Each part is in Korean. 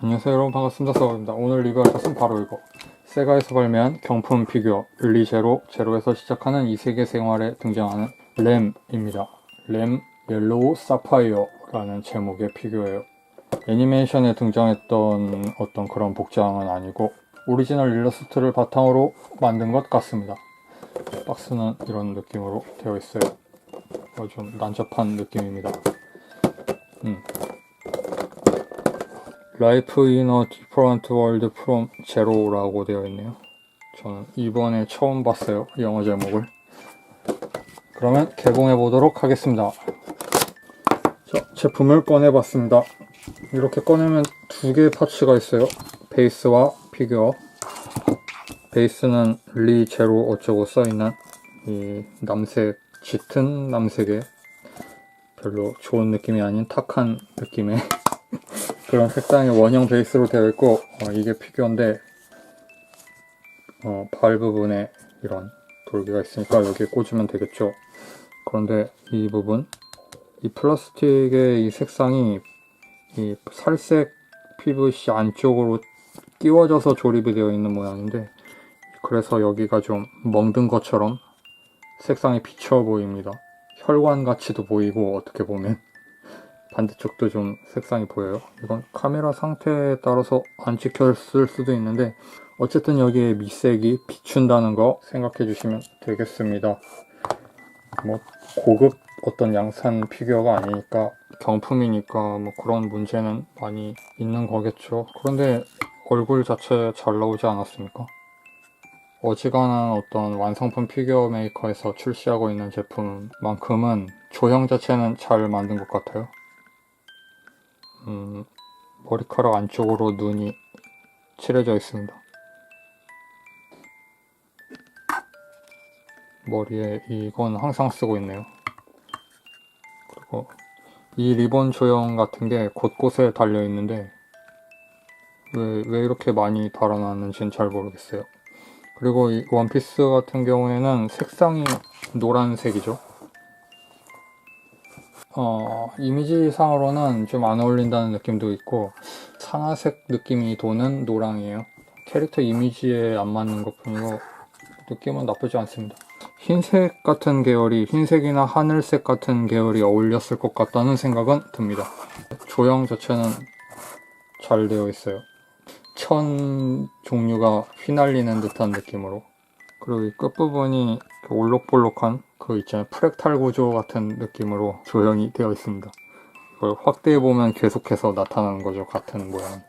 안녕하세요 여러분, 반갑습니다. 서울입니다. 오늘 리뷰할 것은 바로 이거, 세가에서 발매한 경품 피규어 릴리제로, 제로에서 시작하는 이 세계 생활에 등장하는 램입니다. 램 옐로우 사파이어라는 제목의 피규어예요. 애니메이션에 등장했던 어떤 그런 복장은 아니고 오리지널 일러스트를 바탕으로 만든 것 같습니다. 박스는 이런 느낌으로 되어 있어요. 좀 난잡한 느낌입니다. Life in a Different World from Zero라고 되어 있네요. 저는 이번에 처음 봤어요, 영어 제목을. 그러면 개봉해 보도록 하겠습니다. 자, 제품을 꺼내봤습니다. 이렇게 꺼내면 두 개의 파츠가 있어요. 베이스와 피규어. 베이스는 리 제로 어쩌고 써있는 이 남색, 짙은 남색의 별로 좋은 느낌이 아닌 탁한 느낌의 그런 색상의 원형 베이스로 되어 있고, 이게 피규어인데 발 부분에 이런 돌기가 있으니까 여기에 꽂으면 되겠죠. 그런데 이 부분, 이 플라스틱의 이 색상이 이 살색 PVC 안쪽으로 끼워져서 조립이 되어 있는 모양인데, 그래서 여기가 좀 멍든 것처럼 색상이 비쳐 보입니다. 혈관같이도 보이고, 어떻게 보면 반대쪽도 좀 색상이 보여요. 이건 카메라 상태에 따라서 안 찍혔을 수도 있는데, 어쨌든 여기에 밑색이 비춘다는 거 생각해 주시면 되겠습니다. 뭐 고급 어떤 양산 피규어가 아니니까, 경품이니까 뭐 그런 문제는 많이 있는 거겠죠. 그런데 얼굴 자체 잘 나오지 않았습니까? 어지간한 어떤 완성품 피규어 메이커에서 출시하고 있는 제품만큼은 조형 자체는 잘 만든 것 같아요. 머리카락 안쪽으로 눈이 칠해져 있습니다. 머리에 이건 항상 쓰고 있네요. 그리고 이 리본 조형 같은 게 곳곳에 달려 있는데 왜 이렇게 많이 달아놨는지는 잘 모르겠어요. 그리고 이 원피스 같은 경우에는 색상이 노란색이죠. 이미지상으로는 좀 안 어울린다는 느낌도 있고, 상아색 느낌이 도는 노랑이에요. 캐릭터 이미지에 안 맞는 것 뿐이고 느낌은 나쁘지 않습니다. 흰색 같은 계열이, 흰색이나 하늘색 같은 계열이 어울렸을 것 같다는 생각은 듭니다. 조형 자체는 잘 되어 있어요. 천 종류가 휘날리는 듯한 느낌으로. 그리고 이 끝부분이 올록볼록한 그 있잖아요, 프랙탈 구조 같은 느낌으로 조형이 되어 있습니다. 이걸 확대해보면 계속해서 나타나는 거죠, 같은 모양.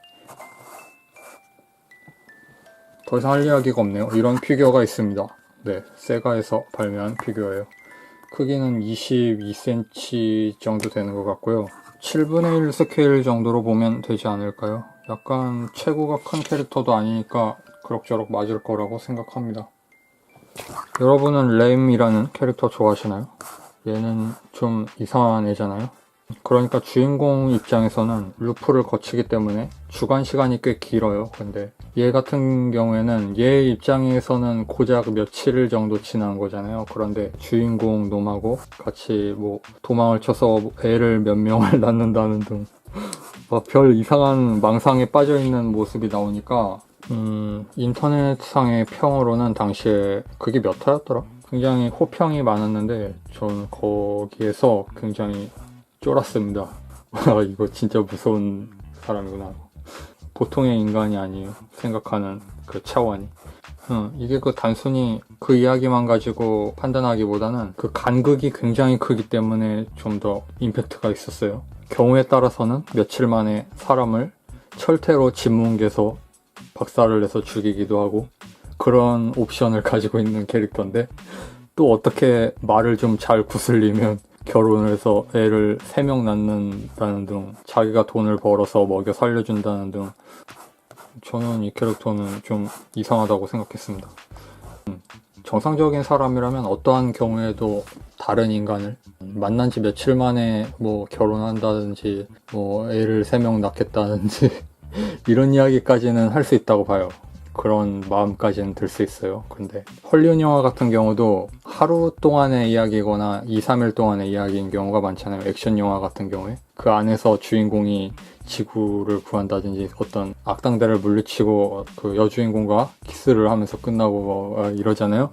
더 이상 할 이야기가 없네요. 이런 피규어가 있습니다. 네, 세가에서 발매한 피규어예요. 크기는 22cm 정도 되는 것 같고요. 7분의 1 스케일 정도로 보면 되지 않을까요? 약간 체구가 큰 캐릭터도 아니니까 그럭저럭 맞을 거라고 생각합니다. 여러분은 램이라는 캐릭터 좋아하시나요? 얘는 좀 이상한 애잖아요. 그러니까 주인공 입장에서는 루프를 거치기 때문에 주관 시간이 꽤 길어요. 근데 얘 같은 경우에는 얘 입장에서는 고작 며칠 정도 지난 거잖아요. 그런데 주인공 놈하고 같이 뭐 도망을 쳐서 애를 몇 명을 낳는다는 등 별 이상한 망상에 빠져있는 모습이 나오니까, 인터넷상의 평으로는 당시에 그게 몇 화였더라? 굉장히 호평이 많았는데 전 거기에서 굉장히 쫄았습니다. 이거 진짜 무서운 사람이구나. 보통의 인간이 아니에요, 생각하는 그 차원이. 이게 그 단순히 그 이야기만 가지고 판단하기보다는 그 간극이 굉장히 크기 때문에 좀 더 임팩트가 있었어요. 경우에 따라서는 며칠 만에 사람을 철퇴로 짓뭉개서 박살을 내서 죽이기도 하고, 그런 옵션을 가지고 있는 캐릭터인데, 또 어떻게 말을 좀 잘 구슬리면 결혼을 해서 애를 3명 낳는다는 등, 자기가 돈을 벌어서 먹여 살려준다는 등, 저는 이 캐릭터는 좀 이상하다고 생각했습니다. 정상적인 사람이라면 어떠한 경우에도 다른 인간을 만난 지 며칠 만에 뭐 결혼한다든지 뭐 애를 3명 낳겠다든지 이런 이야기까지는 할 수 있다고 봐요. 그런 마음까지는 들 수 있어요. 근데 헐리우드 영화 같은 경우도 하루 동안의 이야기거나 2, 3일 동안의 이야기인 경우가 많잖아요. 액션 영화 같은 경우에 그 안에서 주인공이 지구를 구한다든지 어떤 악당들을 물리치고 그 여주인공과 키스를 하면서 끝나고 이러잖아요.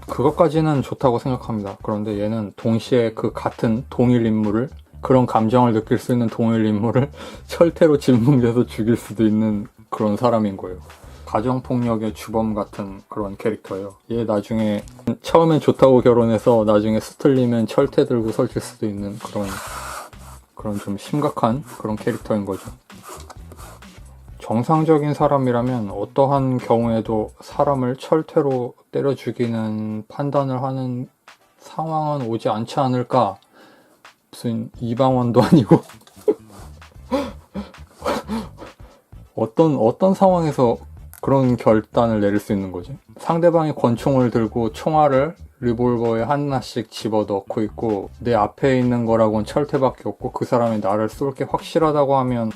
그것까지는 좋다고 생각합니다. 그런데 얘는 동시에 그 같은 동일 인물을, 그런 감정을 느낄 수 있는 동일 인물을 철퇴로 짓뭉개서 죽일 수도 있는 그런 사람인 거예요. 가정폭력의 주범 같은 그런 캐릭터예요. 얘 나중에 처음엔 좋다고 결혼해서 나중에 스틀리면 철퇴 들고 설칠 수도 있는 그런 좀 심각한 그런 캐릭터인 거죠. 정상적인 사람이라면 어떠한 경우에도 사람을 철퇴로 때려 죽이는 판단을 하는 상황은 오지 않지 않을까. 무슨 이방원도 아니고 어떤 상황에서 그런 결단을 내릴 수 있는 거지? 상대방이 권총을 들고 총알을 리볼버에 하나씩 집어넣고 있고 내 앞에 있는 거라고는 철퇴밖에 없고 그 사람이 나를 쏠 게 확실하다고 하면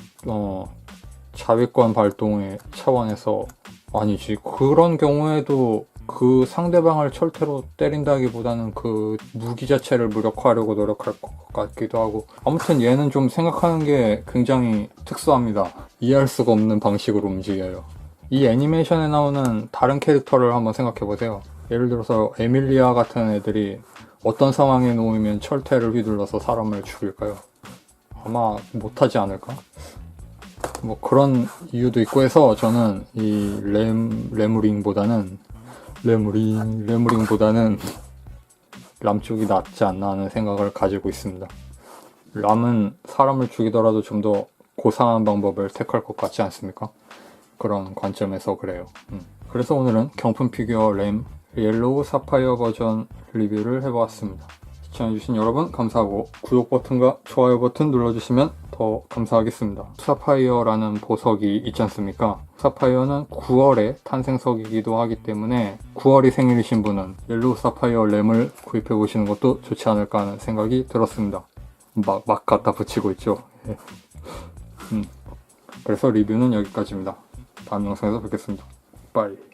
자위권 발동의 차원에서 아니지. 그런 경우에도 그 상대방을 철퇴로 때린다기보다는 그 무기 자체를 무력화하려고 노력할 것 같기도 하고. 아무튼 얘는 좀 생각하는 게 굉장히 특수합니다. 이해할 수가 없는 방식으로 움직여요. 이 애니메이션에 나오는 다른 캐릭터를 한번 생각해보세요. 예를 들어서 에밀리아 같은 애들이 어떤 상황에 놓이면 철퇴를 휘둘러서 사람을 죽일까요? 아마 못하지 않을까? 뭐 그런 이유도 있고 해서 저는 이 레무링보다는 람 쪽이 낫지 않나 하는 생각을 가지고 있습니다. 람은 사람을 죽이더라도 좀 더 고상한 방법을 택할 것 같지 않습니까? 그런 관점에서 그래요. 그래서 오늘은 경품 피규어 램 옐로우 사파이어 버전 리뷰를 해보았습니다. 시청해주신 여러분 감사하고 구독 버튼과 좋아요 버튼 눌러주시면 더 감사하겠습니다. 사파이어라는 보석이 있지 않습니까? 사파이어는 9월의 탄생석이기도 하기 때문에 9월이 생일이신 분은 옐로우 사파이어 램을 구입해보시는 것도 좋지 않을까 하는 생각이 들었습니다. 막 갖다 붙이고 있죠. 예. 그래서 리뷰는 여기까지입니다. 다음 영상에서 뵙겠습니다. 빠이.